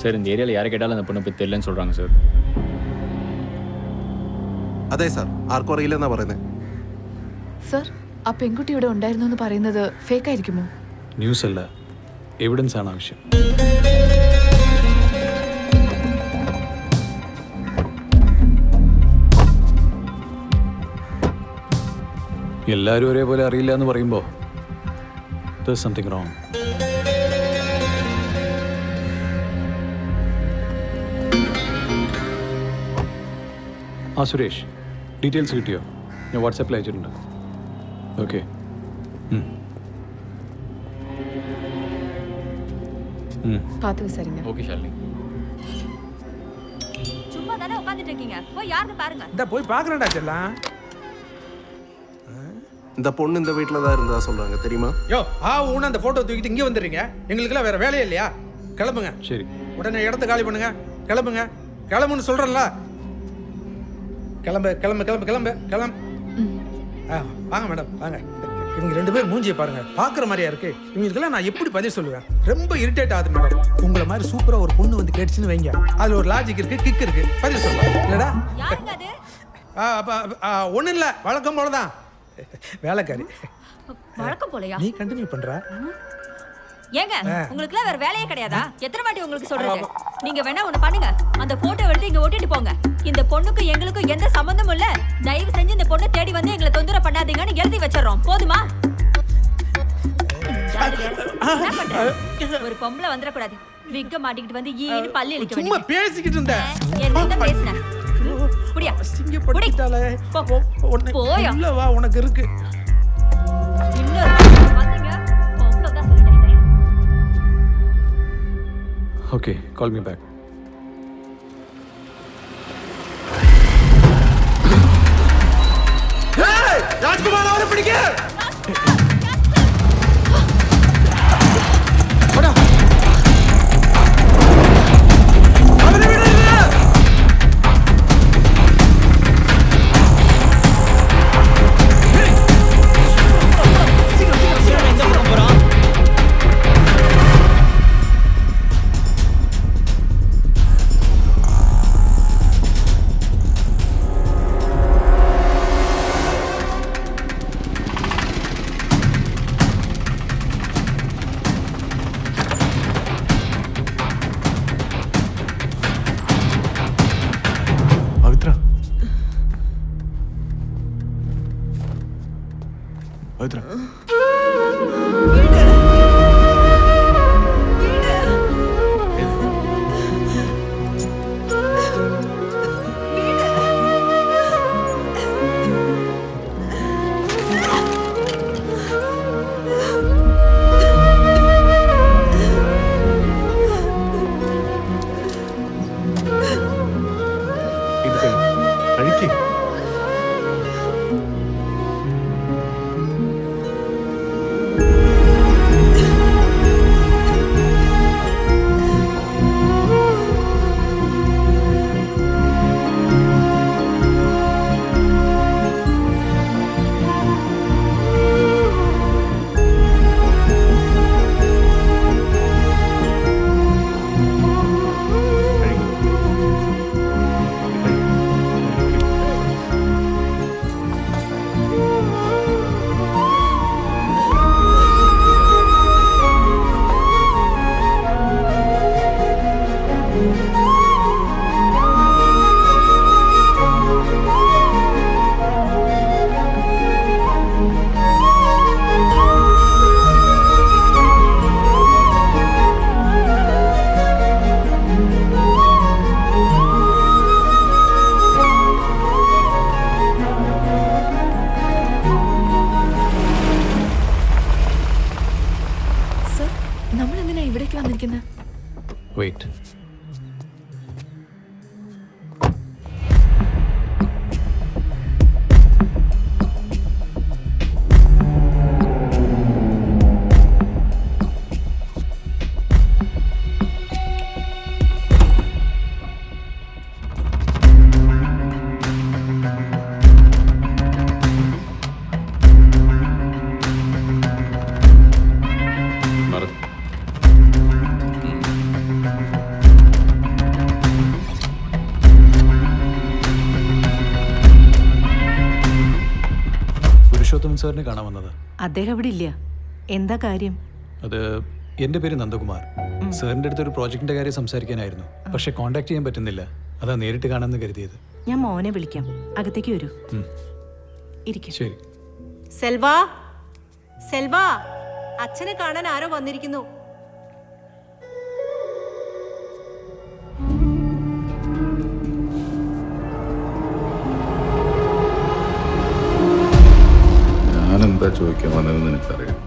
Sir இந்த ஏரியாவில் யாரை கேட்டாலும் அந்த பொண்ணை பற்றி தெரியலன்னு சொல்கிறாங்க சார். അതെ സാർ ആർക്കും അറിയില്ലെന്നാ പറയുന്നത്. സർ ആ പെൺകുട്ടി ഇവിടെ ഉണ്ടായിരുന്നു എന്ന് പറയുന്നത് ഫേക്ക് ആയിരിക്കുമോ? ന്യൂസ് അല്ല, എവിഡൻസ് ആണ് ആവശ്യം. എല്ലാവരും ഒരേപോലെ അറിയില്ല എന്ന് പറയുമ്പോൾ there's something wrong. ആ സുരേഷ്, ഡീറ്റെയിൽസ് കിട്ടിയോ? ഞാൻ വാട്സാപ്പിൽ അയച്ചിട്ടുണ്ട്. ഓക്കെ. பார்த்து விசாரிங்க. ஓகே ஷாலினி. சும்மா தானே உட்கார்ந்துட்டு இருக்கீங்க, போய் யாருன்னு பாருங்க. இந்த போய் பார்க்கறேன்டா செல்லம். இந்த பொண்ணு இந்த வீட்டில் தான் இருந்தா சொல்றாங்க தெரியுமா? யோ ஊன அந்த போட்டோ தூக்கிட்டு இங்கே வந்துடுறீங்க. எங்களுக்கெல்லாம் வேற வேலையே இல்லையா? கிளம்புங்க. சரி, உடனே இடத்த காலி பண்ணுங்க. கிளம்புங்க, கிளம்புன்னு சொல்றேன்ல. கிளம்பு கிளம்பு கிளம்பு கிளம்பு கிளம்பு. வாங்க மேடம் வாங்க. இவங்க ரெண்டு பேரும் மூஞ்சியை பாருங்க, பார்க்குற மாதிரியா இருக்கு. இவங்களுக்கெல்லாம் நான் எப்படி பதில் சொல்லுவேன்? ரொம்ப இரிட்டேட் ஆகுது மேடம். உங்களை மாதிரி சூப்பரா ஒரு பொண்ணு வந்து கேட்டுச்சுன்னு வைங்க, அதுல ஒரு லாஜிக் இருக்கு, கிக் இருக்கு, பதில் சொல்லுவேன் இல்லடா? ஒன்றும் இல்லை, வழக்கம் போலதான். வேலைக்காரி வழக்கம் போலயா? நீ கண்டினியூ பண்ற. ஏங்க உங்களுக்குலாம் வேற வேலையே கிடையாதா? எத்தனை வாட்டி உங்களுக்கு சொல்றது? நீங்க வேணா ஒண்ணு பண்ணுங்க, அந்த போட்டோ எடுத்து இங்க ஒட்டிட்டு போங்க. இந்த பொண்ணுக்கு எங்களுக்கும் எந்த சம்பந்தமும் இல்ல. தயவு செஞ்சு இந்த பொண்ணை தேடி வந்து எங்களை தொந்தரவு பண்ணாதீங்கன்னு எழுதி வச்சிடறோம், போதுமா? என்ன பண்ற? ஒரு பொம்பளை வந்துடக்கூடாது. விக்க மாட்டிக்கிட்டு வந்து ஈன்னு பல்லு இழுக்க சும்மா பேசிக்கிட்டு இருந்த. என்ன பேசுன? புடியா சிங்கப்பட்டுட்டாலே. போயா உள்ள வா, உனக்கு இருக்கு. இன்னொரு வந்தீங்க பொம்பளை தான் சொல்லிட்டேன். Okay, call me back. ஏய் ராஜ்குமார், அவரை பிடிக்க. போடா. அவரை விடு. പവിത്ര Wait. വാമൻ സാറിനെ കാണാൻ വന്നതാ. അദ്ദേഹം ഇവിടെ ഇല്ല. എന്താ കാര്യം? അത് എൻ്റെ പേര് നന്ദകുമാർ. സാറിൻ്റെ അടുത്ത് ഒരു പ്രോജക്റ്റിൻ്റെ കാര്യം സംസാരിക്കാനായിരുന്നു. പക്ഷെ കോൺടാക്ട് ചെയ്യാൻ പറ്റുന്നില്ല. അതാ നേരിട്ട് കാണാമെന്ന് കരുതിയത്. ഞാൻ മോനെ വിളിക്കാം. അകത്തേക്ക് വരൂ. ഇരിക്കും. ശരി. സെൽവാ, സെൽവാ, അച്ഛനെ കാണാൻ ആരോ വന്നിരിക്കുന്നു. ഞാനെന്താ ചോദിക്കാൻ വന്നതെന്ന് എനിക്കറിയാം.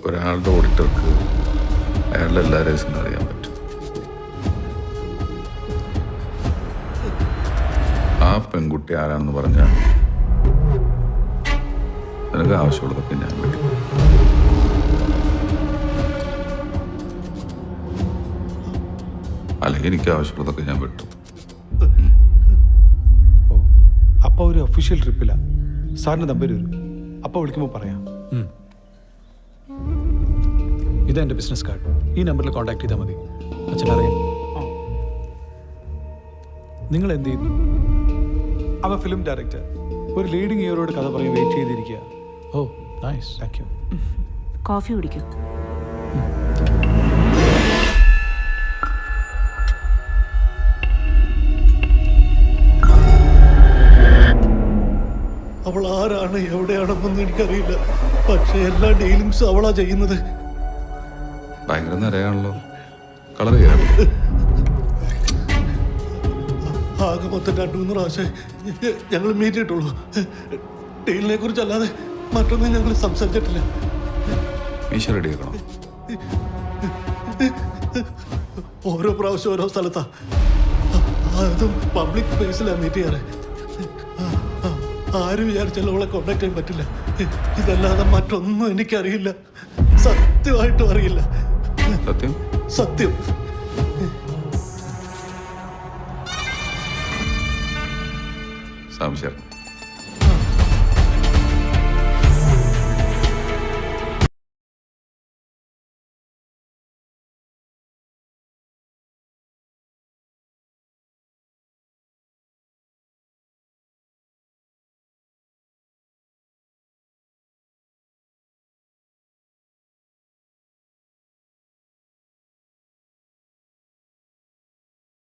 ഒരാളുടെ ഓഡിറ്റർക്ക് അയാളുടെ എല്ലാ രഹസ്യങ്ങളും അറിയാൻ പറ്റും. ആ പെൺകുട്ടി ആരാണെന്ന് പറഞ്ഞാൽ നിനക്ക് ആവശ്യമുള്ളതൊക്കെ ഞാൻ വിട്ടു. അല്ലെങ്കിൽ എനിക്ക് ആവശ്യമുള്ളതൊക്കെ ഞാൻ വിട്ടു. ഓ, അപ്പോൾ ഒരു ഒഫീഷ്യൽ ട്രിപ്പില്ല. സാറിന് നമ്പർ വരും. അപ്പോൾ വിളിക്കുമ്പോൾ പറയാം. ഇതാ എൻ്റെ ബിസിനസ് കാർഡ്. ഈ നമ്പറിൽ കോൺടാക്ട് ചെയ്താൽ മതി. അച്ഛനറിയാം. നിങ്ങൾ എന്ത് ചെയ്യുന്നു? അവ ഫിലിം ഡയറക്ടർ. ഒരു ലീഡിംഗ് ഹീറോയുടെ കഥ പറയും വെയിറ്റ് ചെയ്തിരിക്കുക. ഓ നൈസ്. Thank you. കോഫി കുടിക്കൂ. അവൾ ആരാണ് എവിടെയാണെന്നൊന്നും എനിക്കറിയില്ല. പക്ഷെ എല്ലാ ഡീലിങ്സും അവളാ ചെയ്യുന്നത്. ഭയങ്കര നിരയാണല്ലോ. കളർ ചെയ്യാറ് ആകെ മൊത്തം 2-3 പ്രാവശ്യം ഞങ്ങൾ മീറ്റ് ചെയ്തിട്ടുള്ളൂ. ഡീലിനെ കുറിച്ചല്ലാതെ മറ്റൊന്നും ഞങ്ങൾ സംസാരിച്ചിട്ടില്ല. മീശ റെഡിയാക്കണം. ഓരോ പ്രാവശ്യം ഓരോ സ്ഥലത്താ. അതും പബ്ലിക് പ്ലേസിലാണ് മീറ്റ് ചെയ്യാറ്. ആരും വിചാരിച്ചാലും അവളെ കോണ്ടാക്ട് ചെയ്യാൻ പറ്റില്ല. ഇതല്ലാതെ മറ്റൊന്നും എനിക്കറിയില്ല. സത്യമായിട്ടും അറിയില്ല. സത്യം സത്യം. സംശയം